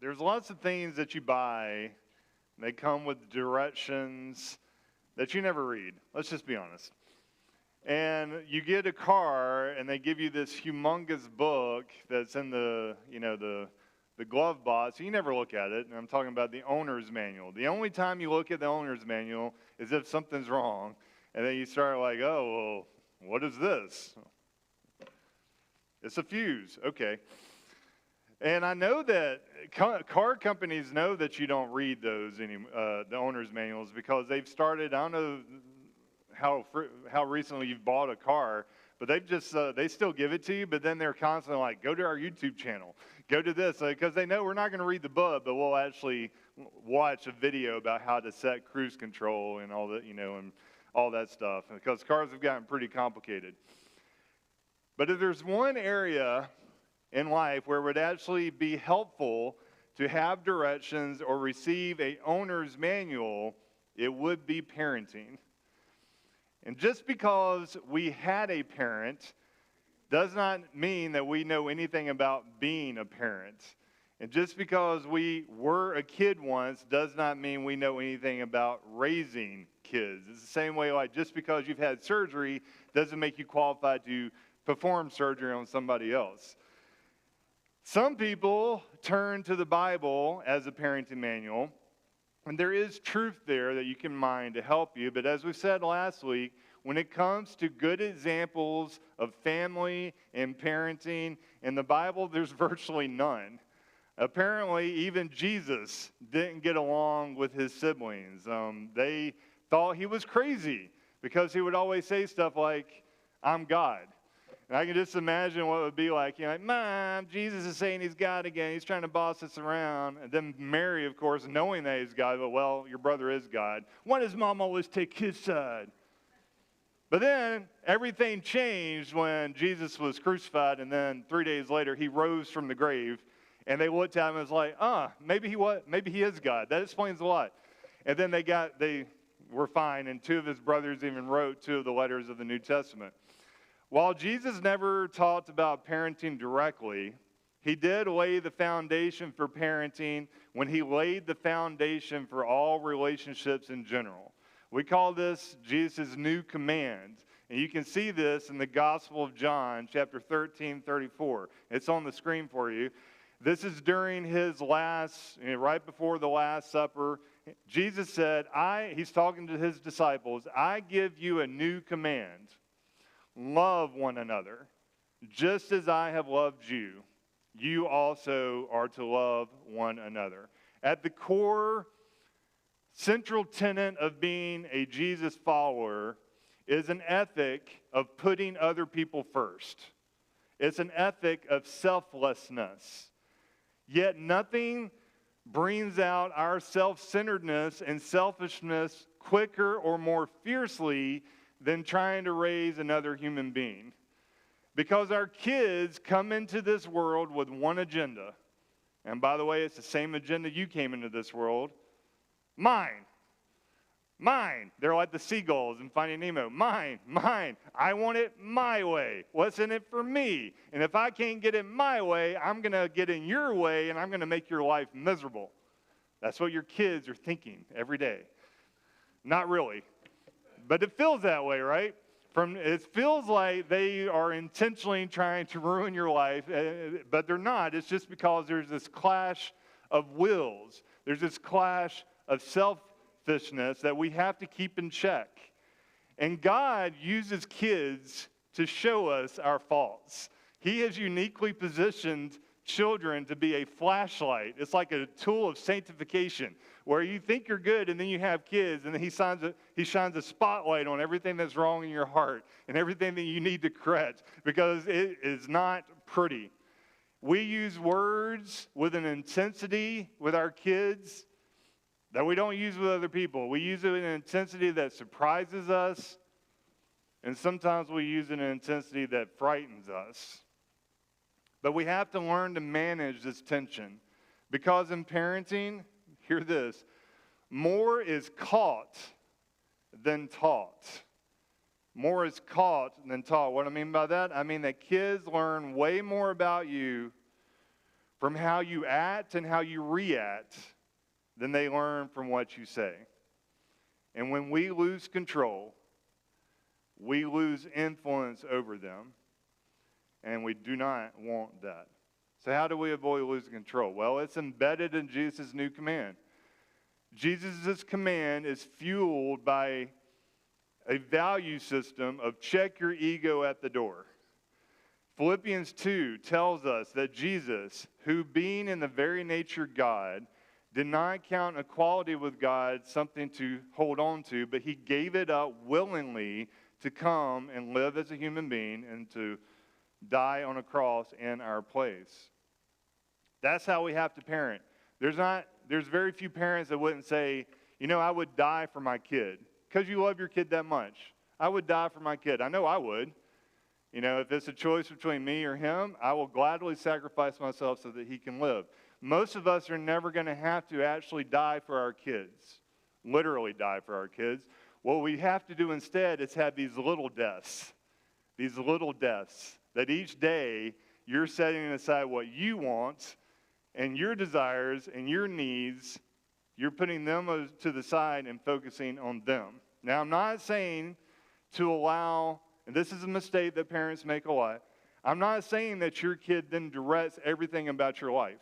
there's lots of things that you buy. They come with directions that you never read. Let's just be honest. And you get a car, and they give you this humongous book that's in the glove box. You never look at it, and I'm talking about the owner's manual. The only time you look at the owner's manual is if something's wrong, and then you start like, oh, well, what is this? It's a fuse. Okay. And I know that car companies know that you don't read those the owner's manuals, because they've started, I don't know how recently you've bought a car, but they still give it to you, but then they're constantly like, go to our YouTube channel, go to this, because they know we're not going to read the book, but we'll actually watch a video about how to set cruise control and all that, and all that stuff, because cars have gotten pretty complicated. But if there's one area in life where it would actually be helpful to have directions or receive a owner's manual, it would be parenting. And just because we had a parent does not mean that we know anything about being a parent. And just because we were a kid once does not mean we know anything about raising kids. It's the same way, like, just because you've had surgery doesn't make you qualified to perform surgery on somebody else. Some people turn to the Bible as a parenting manual, and there is truth there that you can mine to help you. But as we said last week, when it comes to good examples of family and parenting in the Bible, there's virtually none. Apparently, even Jesus didn't get along with his siblings. They thought he was crazy because he would always say stuff like, I'm God. And I can just imagine what it would be like. Mom, Jesus is saying he's God again. He's trying to boss us around. And then Mary, of course, knowing that he's God, well, your brother is God. Why does mom always take his side? But then everything changed when Jesus was crucified, and then 3 days later he rose from the grave. And they looked at him and was like, maybe he is God. That explains a lot. And then they were fine, and two of his brothers even wrote 2 of the letters of the New Testament. While Jesus never talked about parenting directly, he did lay the foundation for parenting when he laid the foundation for all relationships in general. We call this Jesus' new command. And you can see this in the Gospel of John, chapter 13:34. It's on the screen for you. This is during his right before the Last Supper. Jesus said, he's talking to his disciples, I give you a new command. Love one another. Just as I have loved you, you also are to love one another. At the core, central tenet of being a Jesus follower is an ethic of putting other people first. It's an ethic of selflessness. Yet nothing brings out our self-centeredness and selfishness quicker or more fiercely than trying to raise another human being. Because our kids come into this world with one agenda. And by the way, it's the same agenda you came into this world. Mine. They're like the seagulls in Finding Nemo. Mine. I want it my way. What's in it for me? And if I can't get it my way, I'm going to get in your way, and I'm going to make your life miserable. That's what your kids are thinking every day. Not really. But it feels that way, right? It feels like they are intentionally trying to ruin your life, but they're not. It's just because there's this clash of wills. There's this clash of selfishness that we have to keep in check. And God uses kids to show us our faults. He has uniquely positioned children to be a flashlight. It's like a tool of sanctification, where you think you're good, and then you have kids, and then he shines a spotlight on everything that's wrong in your heart and everything that you need to correct, because it is not pretty. We use words with an intensity with our kids that we don't use with other people. We use it in an intensity that surprises us, and sometimes we use it in an intensity that frightens us. But we have to learn to manage this tension, because in parenting, hear this, more is caught than taught. More is caught than taught. What I mean by that? I mean that kids learn way more about you from how you act and how you react than they learn from what you say. And when we lose control, we lose influence over them, and we do not want that. So how do we avoid losing control? Well, it's embedded in Jesus' new command. Jesus' command is fueled by a value system of check your ego at the door. Philippians 2 tells us that Jesus, who being in the very nature God, did not count equality with God something to hold on to, but he gave it up willingly to come and live as a human being and to die on a cross in our place. That's how we have to parent. There's very few parents that wouldn't say, I would die for my kid because you love your kid that much. I would die for my kid. I know I would. If it's a choice between me or him, I will gladly sacrifice myself so that he can live. Most of us are never going to have to actually die for our kids, literally die for our kids. What we have to do instead is have these little deaths that each day you're setting aside what you want and your desires and your needs. You're putting them to the side and focusing on them. Now, I'm not saying to allow, and this is a mistake that parents make a lot, I'm not saying that your kid then directs everything about your life.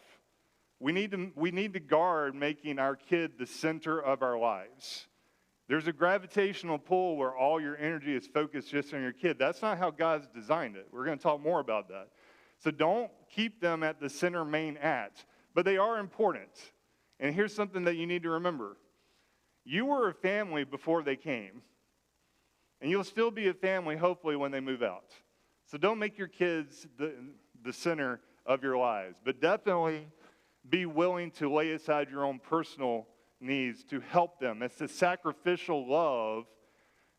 We need to guard making our kid the center of our lives. There's a gravitational pull where all your energy is focused just on your kid. That's not how God's designed it. We're going to talk more about that. So don't keep them at the center main act, but they are important. And here's something that you need to remember. You were a family before they came, and you'll still be a family, hopefully, when they move out. So don't make your kids the center of your lives, but definitely be willing to lay aside your own personal needs to help them. It's the sacrificial love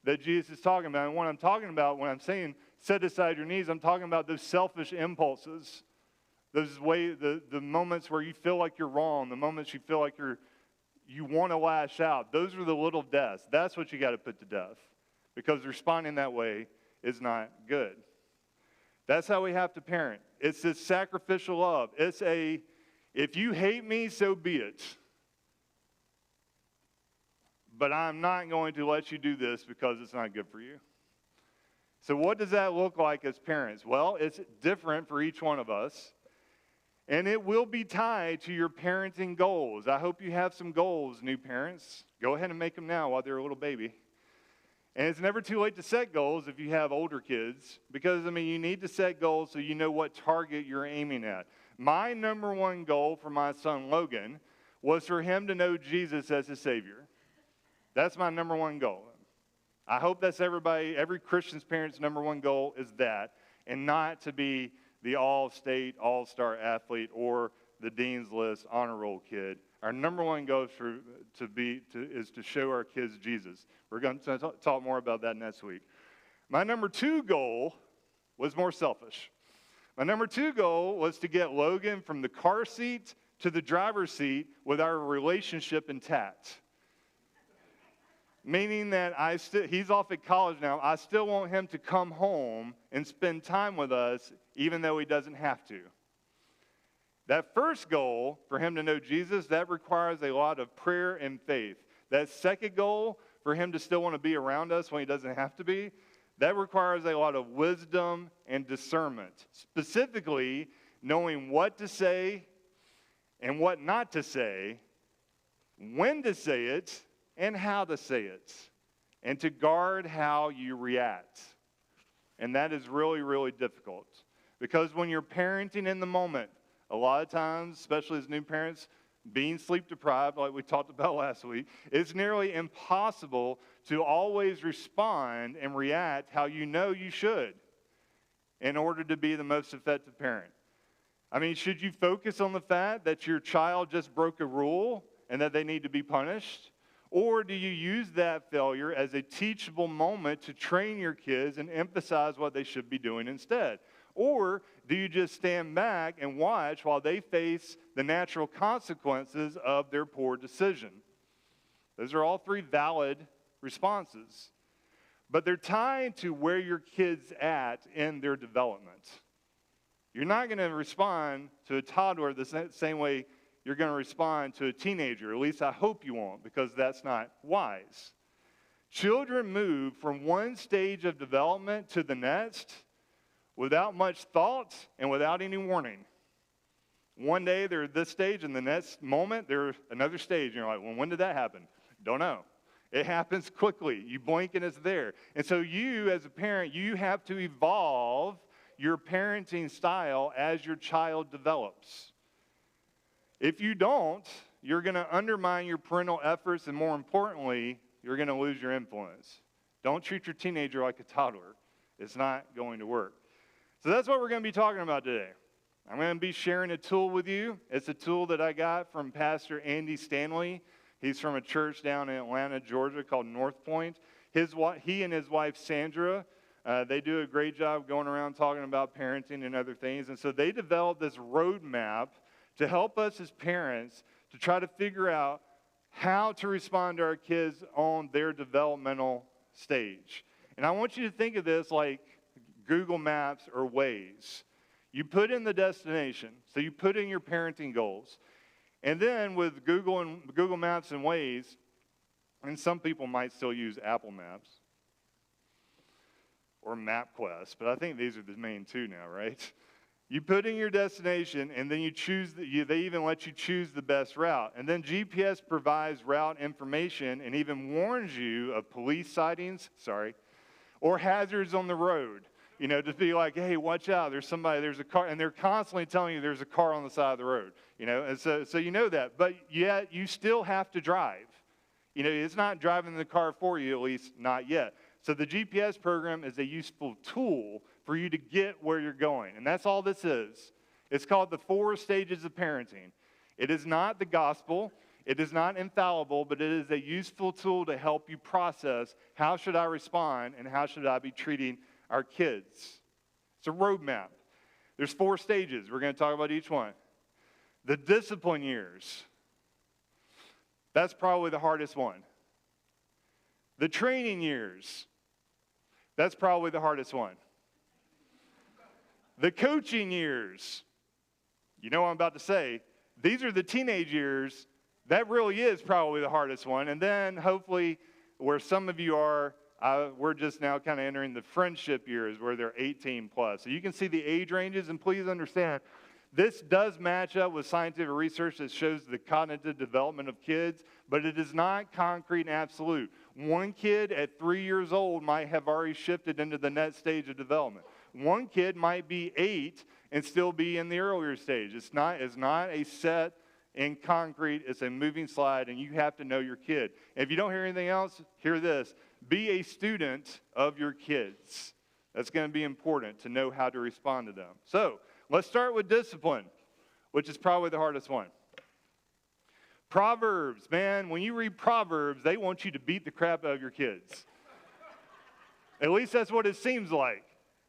that Jesus is talking about. And what I'm talking about when I'm saying set aside your needs, I'm talking about those selfish impulses, the moments where you feel like you're wrong, the moments you feel like you want to lash out. Those are the little deaths. That's what you got to put to death, because responding that way is not good. That's how we have to parent. It's this sacrificial love. It's if you hate me, so be it. But I'm not going to let you do this because it's not good for you. So what does that look like as parents? Well, it's different for each one of us. And it will be tied to your parenting goals. I hope you have some goals, new parents. Go ahead and make them now while they're a little baby. And it's never too late to set goals if you have older kids, because, you need to set goals so you know what target you're aiming at. My number one goal for my son, Logan, was for him to know Jesus as his Savior. That's my number one goal. I hope that's every Christian's parent's number one goal is that, and not to be the all-state, all-star athlete or the Dean's List honor roll kid. Our number one goal is to show our kids Jesus. We're going to talk more about that next week. My number two goal was more selfish. My number two goal was to get Logan from the car seat to the driver's seat with our relationship intact. Meaning that he's off at college now. I still want him to come home and spend time with us, even though he doesn't have to. That first goal, for him to know Jesus, that requires a lot of prayer and faith. That second goal, for him to still want to be around us when he doesn't have to be, that requires a lot of wisdom and discernment. Specifically, knowing what to say and what not to say, when to say it, and how to say it, and to guard how you react. And that is really, really difficult. Because when you're parenting in the moment, a lot of times, especially as new parents, being sleep deprived, like we talked about last week, it's nearly impossible to always respond and react how you know you should in order to be the most effective parent. Should you focus on the fact that your child just broke a rule and that they need to be punished? Or do you use that failure as a teachable moment to train your kids and emphasize what they should be doing instead? Or do you just stand back and watch while they face the natural consequences of their poor decision? Those are all three valid responses. But they're tied to where your kid's at in their development. You're not going to respond to a toddler the same way you're going to respond to a teenager. At least I hope you won't, because that's not wise. Children move from one stage of development to the next without much thought and without any warning. One day they're at this stage, and the next moment they're another stage. And you're like, well, when did that happen? Don't know. It happens quickly. You blink and it's there. And so you, as a parent, you have to evolve your parenting style as your child develops. If you don't, you're going to undermine your parental efforts, and more importantly, you're going to lose your influence. Don't treat your teenager like a toddler. It's not going to work. So that's what we're going to be talking about today. I'm going to be sharing a tool with you. It's a tool that I got from Pastor Sandra Stanley. He's from a church down in Atlanta, Georgia called North Point. He and his wife, Sandra, they do a great job going around talking about parenting and other things. And so they developed this roadmap to help us as parents to try to figure out how to respond to our kids on their developmental stage. And I want you to think of this like Google Maps or Waze. You put in the destination, so you put in your parenting goals. And then with Google Maps and Waze, and some people might still use Apple Maps or MapQuest, but I think these are the main two now, right? You put in your destination, and then you choose. They even let you choose the best route. And then GPS provides route information and even warns you of police sightings, or hazards on the road. You know, to be like, hey, watch out, there's a car, and they're constantly telling you there's a car on the side of the road, you know, and so you know that, but yet you still have to drive. You know, it's not driving the car for you, at least not yet. So the GPS program is a useful tool for you to get where you're going, and that's all this is. It's called the 4 stages of parenting. It is not the gospel. It is not infallible, but it is a useful tool to help you process how should I respond and how should I be treating our kids. It's a roadmap. There's 4 stages. We're going to talk about each one. The discipline years. That's probably the hardest one. The training years. That's probably the hardest one. The coaching years. You know what I'm about to say. These are the teenage years. That really is probably the hardest one. And then hopefully where some of you are, we're just now kind of entering the friendship years where they're 18 plus. So you can see the age ranges, and please understand, this does match up with scientific research that shows the cognitive development of kids, but it is not concrete and absolute. One kid at 3 years old might have already shifted into the next stage of development. One kid might be 8 and still be in the earlier stage. It's not a set in concrete, it's a moving slide, and you have to know your kid. And if you don't hear anything else, hear this. Be a student of your kids. That's going to be important to know how to respond to them. So, let's start with discipline, which is probably the hardest one. Proverbs, man, when you read Proverbs, they want you to beat the crap out of your kids. At least that's what it seems like.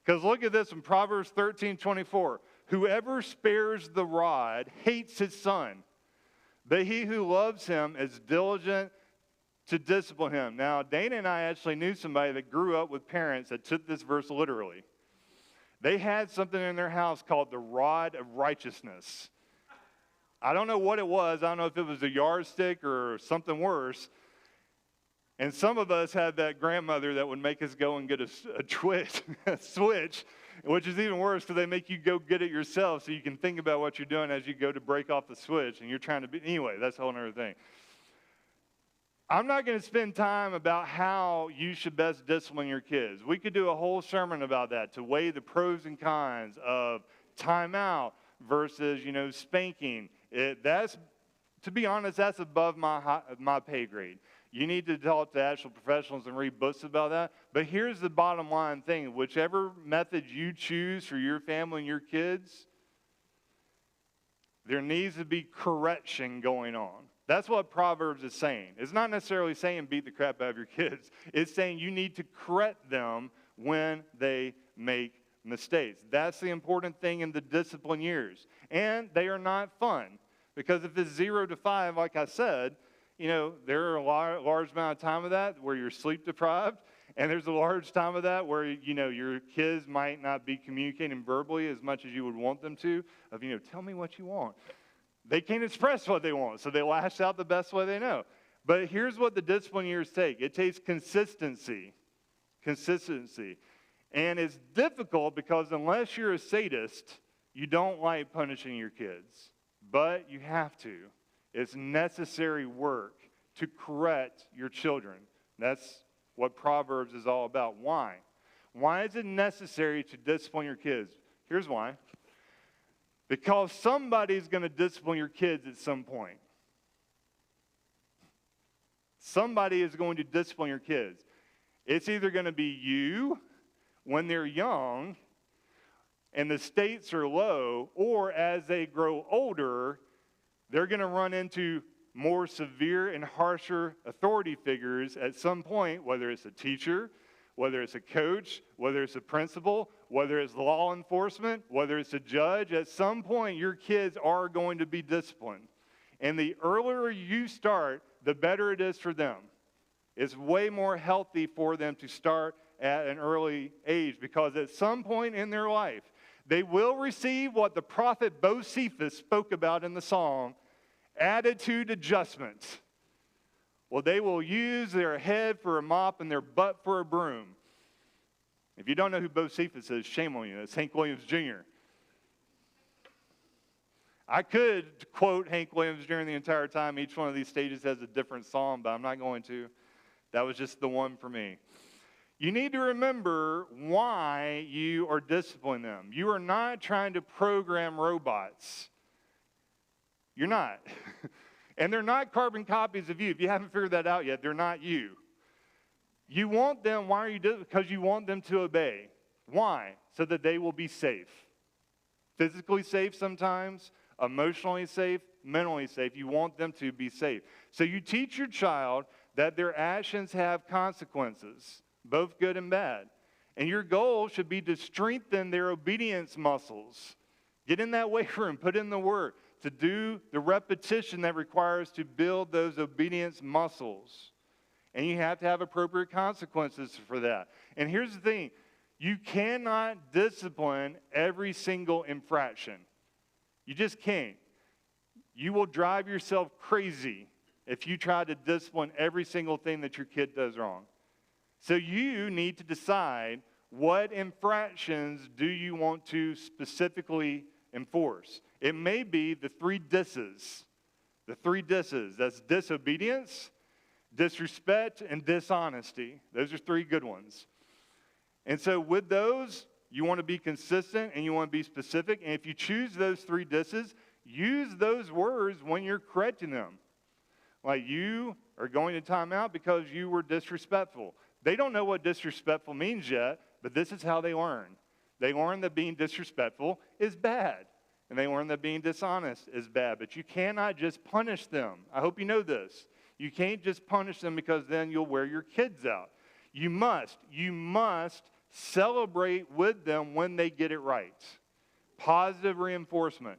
Because look at this in Proverbs 13:24. Whoever spares the rod hates his son, but he who loves him is diligent to discipline him. Now, Dana and I actually knew somebody that grew up with parents that took this verse literally. They had something in their house called the rod of righteousness. I don't know what it was. I don't know if it was a yardstick or something worse. And some of us had that grandmother that would make us go and get a switch, which is even worse because they make you go get it yourself so you can think about what you're doing as you go to break off the switch. And you're trying to be, anyway, that's a whole other thing. I'm not going to spend time about how you should best discipline your kids. We could do a whole sermon about that to weigh the pros and cons of timeout versus, spanking. To be honest, that's above my pay grade. You need to talk to actual professionals and read books about that. But here's the bottom line thing. Whichever method you choose for your family and your kids, there needs to be correction going on. That's what Proverbs is saying. It's not necessarily saying beat the crap out of your kids. It's saying you need to correct them when they make mistakes. That's the important thing in the discipline years. And they are not fun. Because if it's 0 to 5, like I said, there are a large amount of time of that where you're sleep deprived. And there's a large time of that where, your kids might not be communicating verbally as much as you would want them to, of, tell me what you want. They can't express what they want, so they lash out the best way they know. But here's what the discipline years take. It takes consistency. Consistency. And it's difficult because unless you're a sadist, you don't like punishing your kids. But you have to. It's necessary work to correct your children. That's what Proverbs is all about. Why? Why is it necessary to discipline your kids? Here's why. Because somebody's going to discipline your kids at some point. Somebody is going to discipline your kids. It's either going to be you when they're young and the stakes are low, or as they grow older, they're going to run into more severe and harsher authority figures at some point, whether it's a teacher, whether it's a coach, whether it's a principal, whether it's law enforcement, whether it's a judge. At some point, your kids are going to be disciplined. And the earlier you start, the better it is for them. It's way more healthy for them to start at an early age, because at some point in their life, they will receive what the prophet Bocephus spoke about in the song, attitude adjustment. Well, they will use their head for a mop and their butt for a broom. If you don't know who Bocephus is, shame on you. It's Hank Williams Jr. I could quote Hank Williams during the entire time. Each one of these stages has a different song, but I'm not going to. That was just the one for me. You need to remember why you are disciplining them. You are not trying to program robots. You're not. And they're not carbon copies of you. If you haven't figured that out yet, they're not you. You want them, why are you doing it? Because you want them to obey. Why? So that they will be safe. Physically safe sometimes, emotionally safe, mentally safe. You want them to be safe. So you teach your child that their actions have consequences, both good and bad. And your goal should be to strengthen their obedience muscles. Get in that weight room, put in the work, to do the repetition that requires to build those obedience muscles. And you have to have appropriate consequences for that. And here's the thing. You cannot discipline every single infraction. You just can't. You will drive yourself crazy if you try to discipline every single thing that your kid does wrong. So you need to decide, what infractions do you want to specifically enforce? It may be the 3 disses. The 3 disses. That's disobedience, disrespect, and dishonesty. Those are 3 good ones. And so with those, you want to be consistent and you want to be specific. And if you choose those 3 disses, use those words when you're correcting them. Like, you are going to timeout because you were disrespectful. They don't know what disrespectful means yet, but this is how they learn. They learn that being disrespectful is bad. And they learn that being dishonest is bad. But you cannot just punish them. I hope you know this. You can't just punish them, because then you'll wear your kids out. You must celebrate with them when they get it right. Positive reinforcement.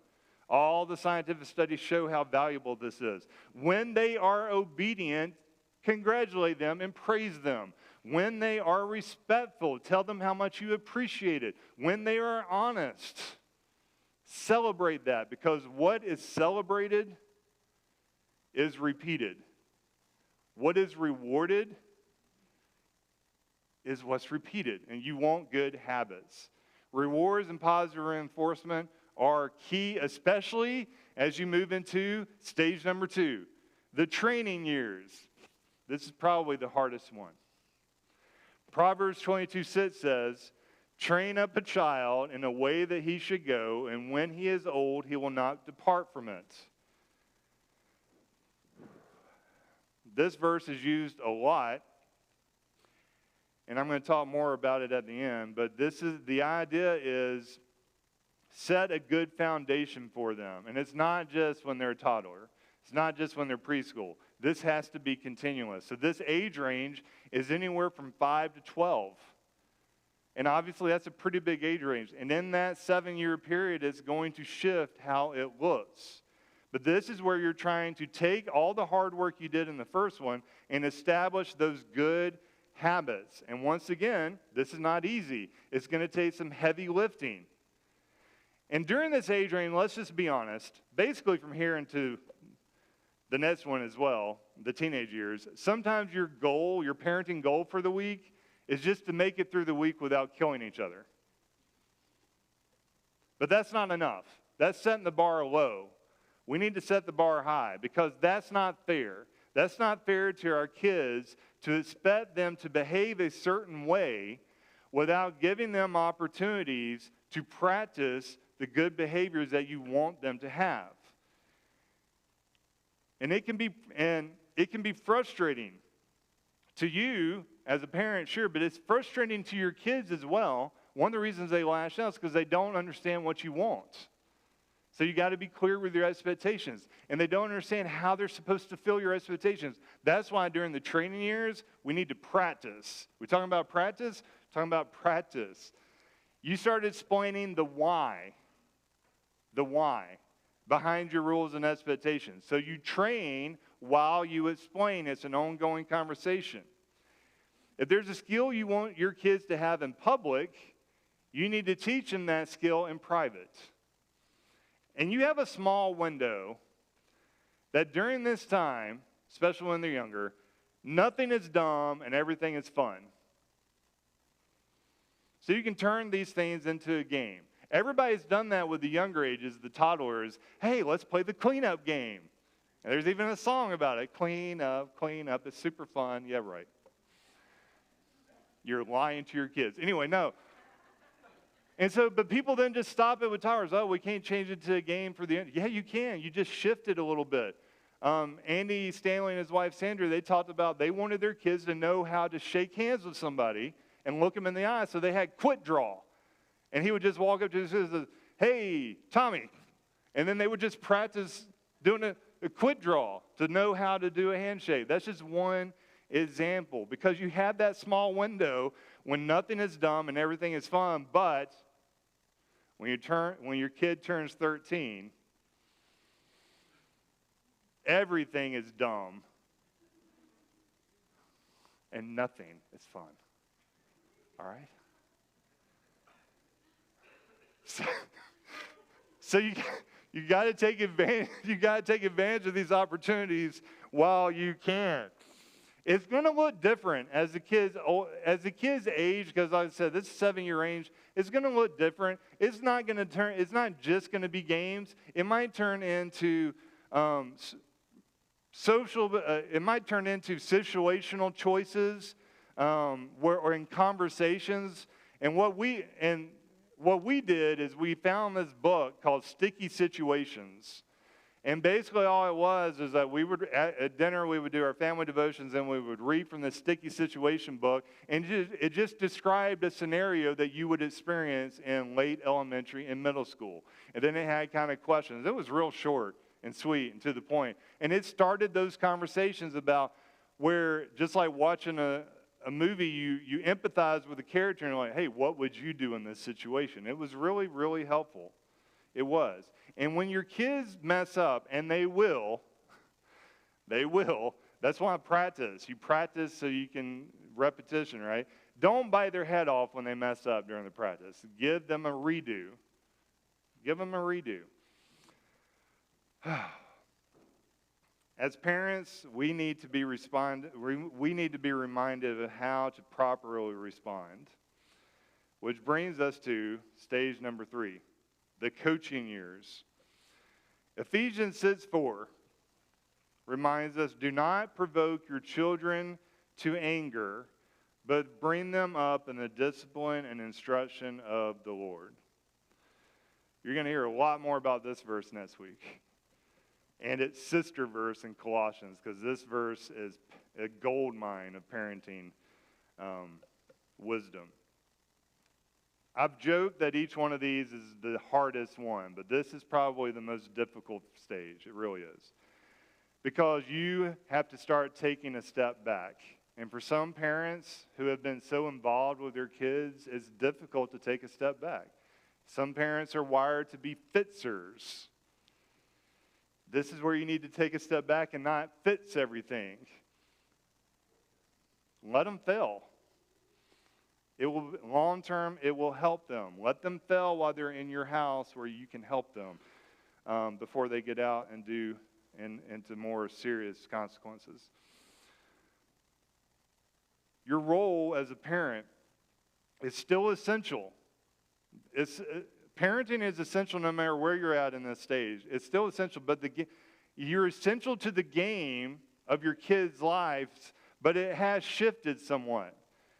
All the scientific studies show how valuable this is. When they are obedient, congratulate them and praise them. When they are respectful, tell them how much you appreciate it. When they are honest, celebrate that, because what is celebrated is repeated. What is rewarded is what's repeated, and you want good habits. Rewards and positive reinforcement are key, especially as you move into stage number 2, the training years. This is probably the hardest one. Proverbs 22:6 says, "Train up a child in a way that he should go, and when he is old, he will not depart from it." This verse is used a lot, and I'm going to talk more about it at the end, but the idea is set a good foundation for them. And it's not just when they're a toddler. It's not just when they're preschool. This has to be continuous. So this age range is anywhere from 5 to 12. And obviously that's a pretty big age range. And in that 7-year period, it's going to shift how it looks. But this is where you're trying to take all the hard work you did in the first one and establish those good habits. And once again, this is not easy. It's going to take some heavy lifting. And during this age range, let's just be honest, basically from here into the next one as well, the teenage years, sometimes your goal, your parenting goal for the week is just to make it through the week without killing each other. But that's not enough. That's setting the bar low. We need to set the bar high because that's not fair. That's not fair to our kids to expect them to behave a certain way without giving them opportunities to practice the good behaviors that you want them to have. And it can be frustrating to you as a parent, sure, but it's frustrating to your kids as well. One of the reasons they lash out is because they don't understand what you want. So you got to be clear with your expectations. And they don't understand how they're supposed to fill your expectations. That's why during the training years, we need to practice. We're talking about practice? We're talking about practice. You start explaining the why behind your rules and expectations. So you train while you explain. It's an ongoing conversation. If there's a skill you want your kids to have in public, you need to teach them that skill in private. And you have a small window that during this time, especially when they're younger, nothing is dumb and everything is fun. So you can turn these things into a game. Everybody's done that with the younger ages, the toddlers. Hey, let's play the cleanup game. And there's even a song about it. Clean up. It's super fun. Yeah, right. You're lying to your kids. Anyway, no. And so, but people then just stop it with towers. Oh, we can't change it to a game for the end. Yeah, you can. You just shift it a little bit. Andy Stanley and his wife Sandra, they talked about they wanted their kids to know how to shake hands with somebody and look them in the eye. So they had quit draw. And he would just walk up to us and say, hey, Tommy. And then they would just practice doing a quit draw to know how to do a handshake. That's just one example. Because you have that small window when nothing is dumb and everything is fun, but when your kid turns 13, everything is dumb and nothing is fun. All right? So you got to take advantage. You got to take advantage of these opportunities while you can. It's going to look different as the kids age, because like I said, this 7-year range, it's going to look different. It's not just going to be games. It might turn into it might turn into situational choices, or in conversations. And what we did is we found this book called Sticky Situations. And basically all it was is that we would, at dinner, we would do our family devotions and we would read from the Sticky Situation book. And it just described a scenario that you would experience in late elementary and middle school. And then it had kind of questions. It was real short and sweet and to the point. And it started those conversations about where, just like watching a movie, you empathize with the character and you're like, hey, what would you do in this situation? It was really, really helpful. It was. And when your kids mess up, and they will, that's why I practice. You practice so you can, repetition, right? Don't bite their head off when they mess up during the practice. Give them a redo. Give them a redo. As parents, we need to be reminded of how to properly respond. Which brings us to stage number 3. The coaching years. Ephesians 6:4 reminds us, do not provoke your children to anger, but bring them up in the discipline and instruction of the Lord. You're going to hear a lot more about this verse next week. And its sister verse in Colossians, because this verse is a gold mine of parenting wisdom. I've joked that each one of these is the hardest one, but this is probably the most difficult stage. It really is. Because you have to start taking a step back. And for some parents who have been so involved with their kids, it's difficult to take a step back. Some parents are wired to be fixers. This is where you need to take a step back and not fix everything. Let them fail. It will, long term, it will help them. Let them fail while they're in your house where you can help them before they get out and do into more serious consequences. Your role as a parent is still essential. Parenting is essential no matter where you're at in this stage. It's still essential, but you're essential to the game of your kids' lives, but it has shifted somewhat.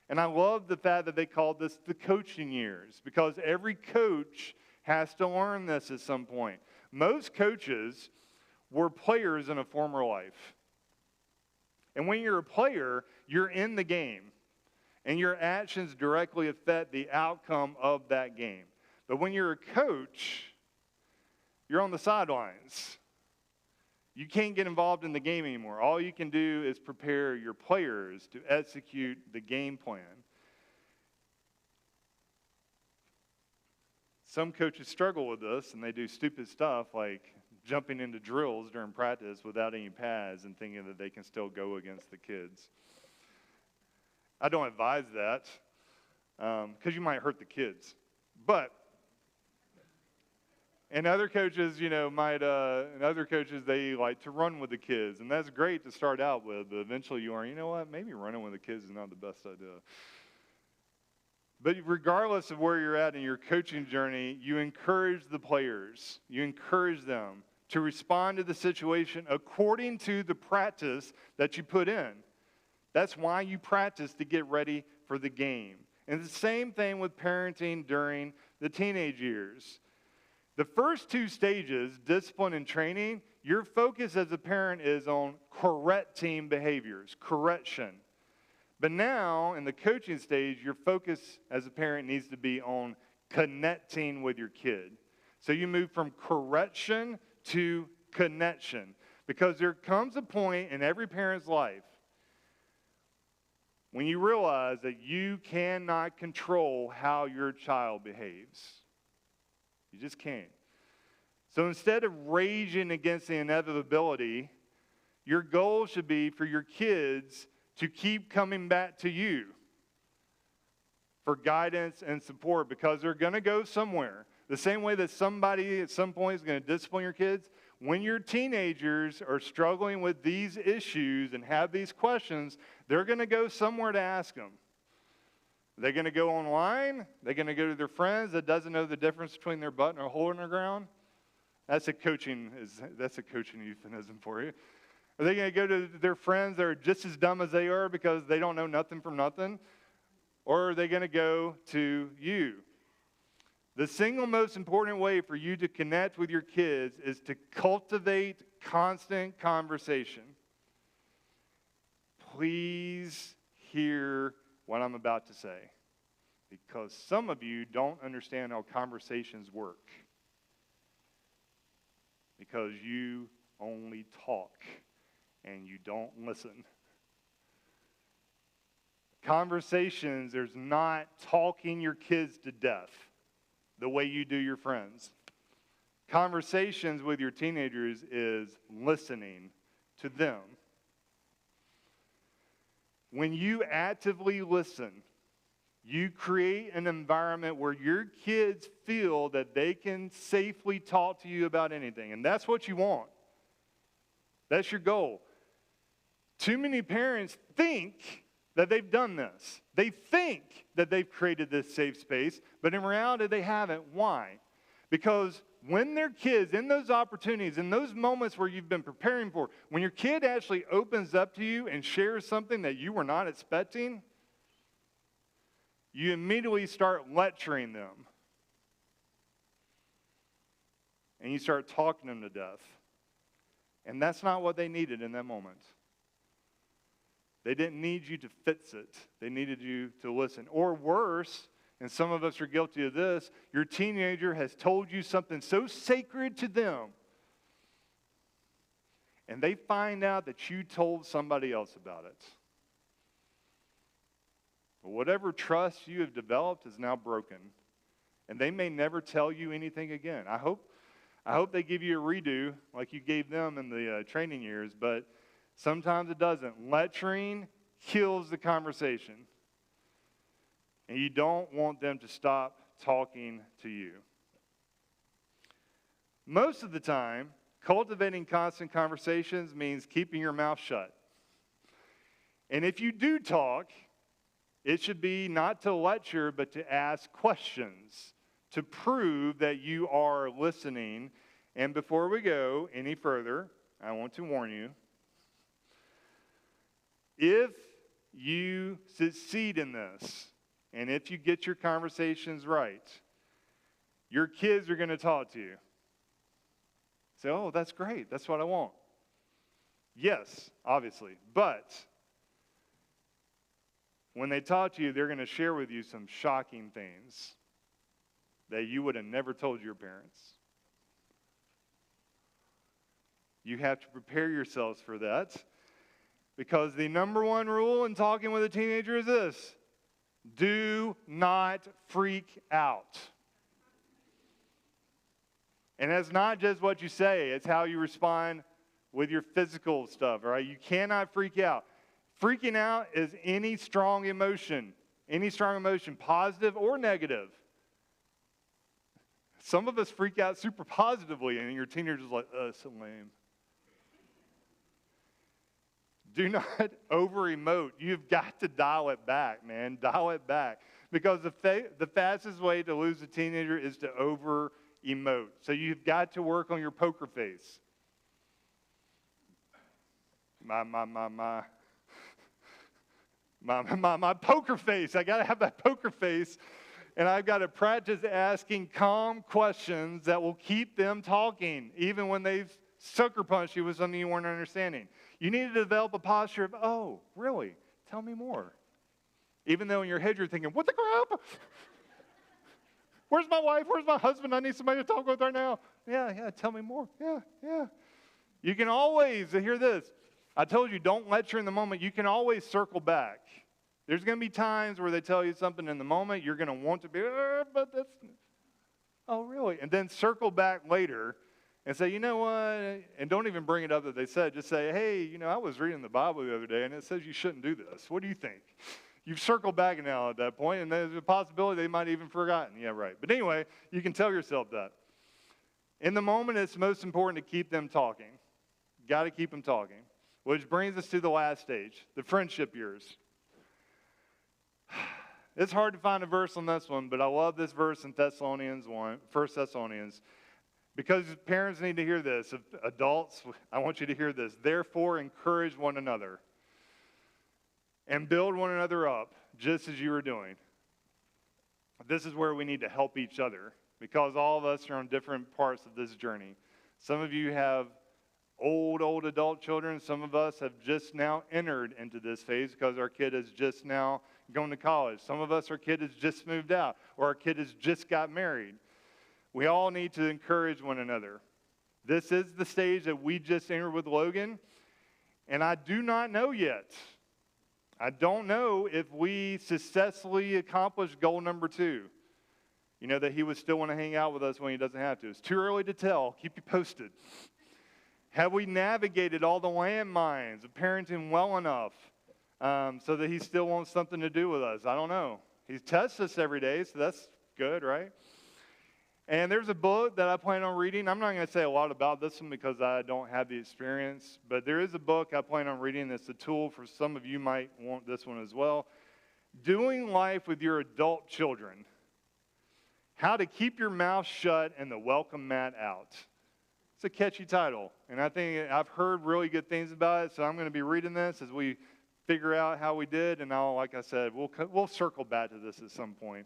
And I love the fact that they called this the coaching years, because every coach has to learn this at some point. Most coaches were players in a former life. And when you're a player, you're in the game. And your actions directly affect the outcome of that game. But when you're a coach, you're on the sidelines. You can't get involved in the game anymore. All you can do is prepare your players to execute the game plan. Some coaches struggle with this, and they do stupid stuff like jumping into drills during practice without any pads and thinking that they can still go against the kids. I don't advise that because you might hurt the kids. But and other coaches, they like to run with the kids, and that's great to start out with. But eventually, maybe running with the kids is not the best idea. But regardless of where you're at in your coaching journey, you encourage the players. You encourage them to respond to the situation according to the practice that you put in. That's why you practice to get ready for the game. And the same thing with parenting during the teenage years. The first two stages, discipline and training, your focus as a parent is on correcting behaviors, correction. But now, in the coaching stage, your focus as a parent needs to be on connecting with your kid. So you move from correction to connection. Because there comes a point in every parent's life when you realize that you cannot control how your child behaves. You just can't. So instead of raging against the inevitability, your goal should be for your kids to keep coming back to you for guidance and support, because they're going to go somewhere. The same way that somebody at some point is going to discipline your kids, when your teenagers are struggling with these issues and have these questions, they're going to go somewhere to ask them. They're going to go online. They're going to go to their friends that doesn't know the difference between their butt and a hole in the ground. That's a coaching euphemism for you. Are they going to go to their friends that are just as dumb as they are because they don't know nothing from nothing? Or are they going to go to you? The single most important way for you to connect with your kids is to cultivate constant conversation. Please hear what I'm about to say, because some of you don't understand how conversations work, because you only talk and you don't listen. Conversations, there's not talking your kids to death the way you do your friends. Conversations with your teenagers is listening to them. When you actively listen, you create an environment where your kids feel that they can safely talk to you about anything. And that's what you want. That's your goal. Too many parents think that they've done this. They think that they've created this safe space, but in reality they haven't. Why? Because when their kids, in those opportunities, in those moments where you've been preparing for, when your kid actually opens up to you and shares something that you were not expecting, you immediately start lecturing them. And you start talking them to death. And that's not what they needed in that moment. They didn't need you to fix it. They needed you to listen. Or worse, and some of us are guilty of this, your teenager has told you something so sacred to them, and they find out that you told somebody else about it. Whatever trust you have developed is now broken, and they may never tell you anything again. I hope they give you a redo like you gave them in the training years, but sometimes it doesn't. Lecturing kills the conversation. And you don't want them to stop talking to you. Most of the time, cultivating constant conversations means keeping your mouth shut. And if you do talk, it should be not to lecture, but to ask questions to prove that you are listening. And before we go any further, I want to warn you, if you succeed in this, and if you get your conversations right, your kids are going to talk to you. Say, oh, that's great. That's what I want. Yes, obviously. But when they talk to you, they're going to share with you some shocking things that you would have never told your parents. You have to prepare yourselves for that, because the number one rule in talking with a teenager is this: do not freak out. And that's not just what you say, it's how you respond with your physical stuff, all right? You cannot freak out. Freaking out is any strong emotion, positive or negative. Some of us freak out super positively, and your teenager's like, so lame. Do not over-emote. You've got to dial it back, man. Dial it back. Because the fastest way to lose a teenager is to over-emote. So you've got to work on your poker face. My poker face. I got to have that poker face. And I've got to practice asking calm questions that will keep them talking, even when they've sucker punched you with something you weren't understanding. You need to develop a posture of, oh, really? Tell me more. Even though in your head you're thinking, what the crap? Where's my wife? Where's my husband? I need somebody to talk with right now. Yeah, tell me more. Yeah. You can always, hear this. I told you, don't lecture in the moment. You can always circle back. There's going to be times where they tell you something in the moment. You're going to want to be, but that's, oh, really? And then circle back later and say, you know what? And don't even bring it up that they said. Just say, hey, I was reading the Bible the other day, and it says you shouldn't do this. What do you think? You've circled back now at that point, and there's a possibility they might have even forgotten. Yeah, right. But anyway, you can tell yourself that. In the moment, it's most important to keep them talking. Got to keep them talking. Which brings us to the last stage, the friendship years. It's hard to find a verse on this one, but I love this verse in Thessalonians 1, 1 Thessalonians, because parents need to hear this. Adults, I want you to hear this. Therefore, encourage one another and build one another up, just as you are doing. This is where we need to help each other, because all of us are on different parts of this journey. Some of you have old adult children. Some of us have just now entered into this phase because our kid is just now going to college. Some of us, our kid has just moved out, or our kid has just got married. We all need to encourage one another. This is the stage that we just entered with Logan, and I do not know yet. I don't know if we successfully accomplished goal number 2. That he would still want to hang out with us when he doesn't have to. It's too early to tell. Keep you posted. Have we navigated all the landmines of parenting well enough so that he still wants something to do with us? I don't know. He tests us every day, so that's good, right? And there's a book that I plan on reading. I'm not going to say a lot about this one because I don't have the experience, but there is a book I plan on reading that's a tool for some of you might want this one as well. Doing Life with Your Adult Children. How to Keep Your Mouth Shut and the Welcome Mat Out. It's a catchy title, and I think I've heard really good things about it, so I'm going to be reading this as we figure out how we did, and like I said, we'll circle back to this at some point.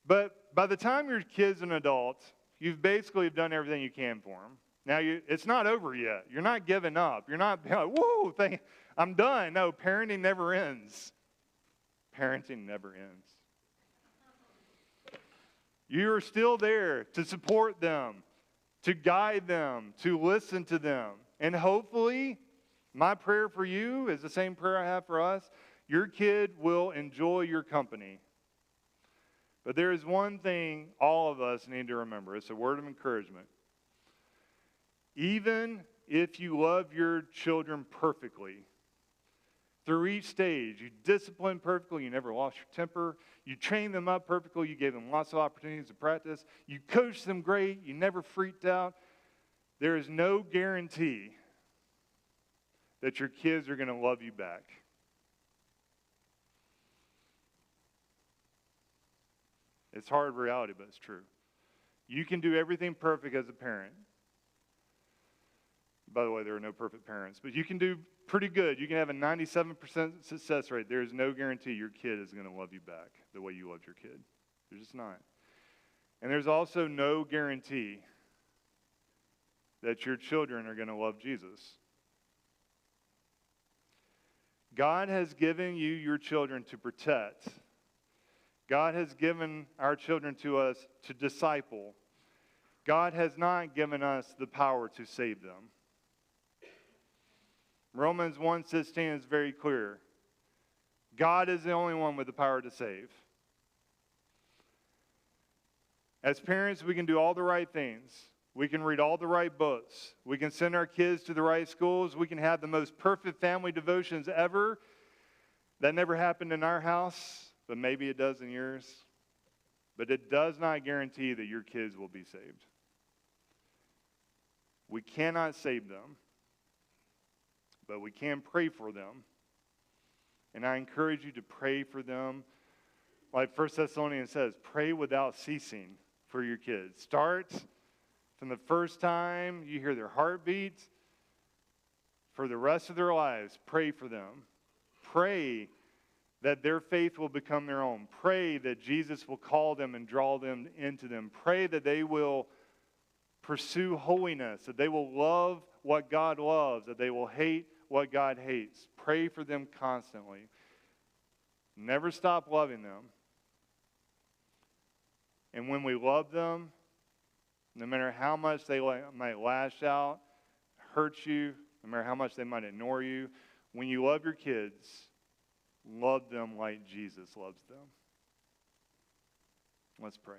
But by the time your kid's an adult, you've basically done everything you can for them. Now, it's not over yet. You're not giving up. You're not like, whoa, I'm done. No, parenting never ends. Parenting never ends. You're still there to support them, to guide them, to listen to them. And hopefully, my prayer for you is the same prayer I have for us. Your kid will enjoy your company. But there is one thing all of us need to remember. It's a word of encouragement. Even if you love your children perfectly, through each stage. You disciplined perfectly. You never lost your temper. You trained them up perfectly. You gave them lots of opportunities to practice. You coached them great. You never freaked out. There is no guarantee that your kids are going to love you back. It's hard reality, but it's true. You can do everything perfect as a parent. By the way, there are no perfect parents, but you can do pretty good. You can have a 97% success rate. There is no guarantee your kid is going to love you back the way you loved your kid. There's just not. And there's also no guarantee that your children are going to love Jesus. God has given you your children to protect. God has given our children to us to disciple. God has not given us the power to save them. Romans 1:16 is very clear. God is the only one with the power to save. As parents, we can do all the right things. We can read all the right books. We can send our kids to the right schools. We can have the most perfect family devotions ever. That never happened in our house, but maybe it does in yours. But it does not guarantee that your kids will be saved. We cannot save them, but we can pray for them. And I encourage you to pray for them. Like 1 Thessalonians says, pray without ceasing for your kids. Start from the first time you hear their heartbeat, for the rest of their lives, pray for them. Pray that their faith will become their own. Pray that Jesus will call them and draw them into them. Pray that they will pursue holiness, that they will love what God loves, that they will hate what God hates. Pray for them constantly. Never stop loving them. And when we love them, no matter how much they might lash out, hurt you, no matter how much they might ignore you, when you love your kids, love them like Jesus loves them. Let's pray.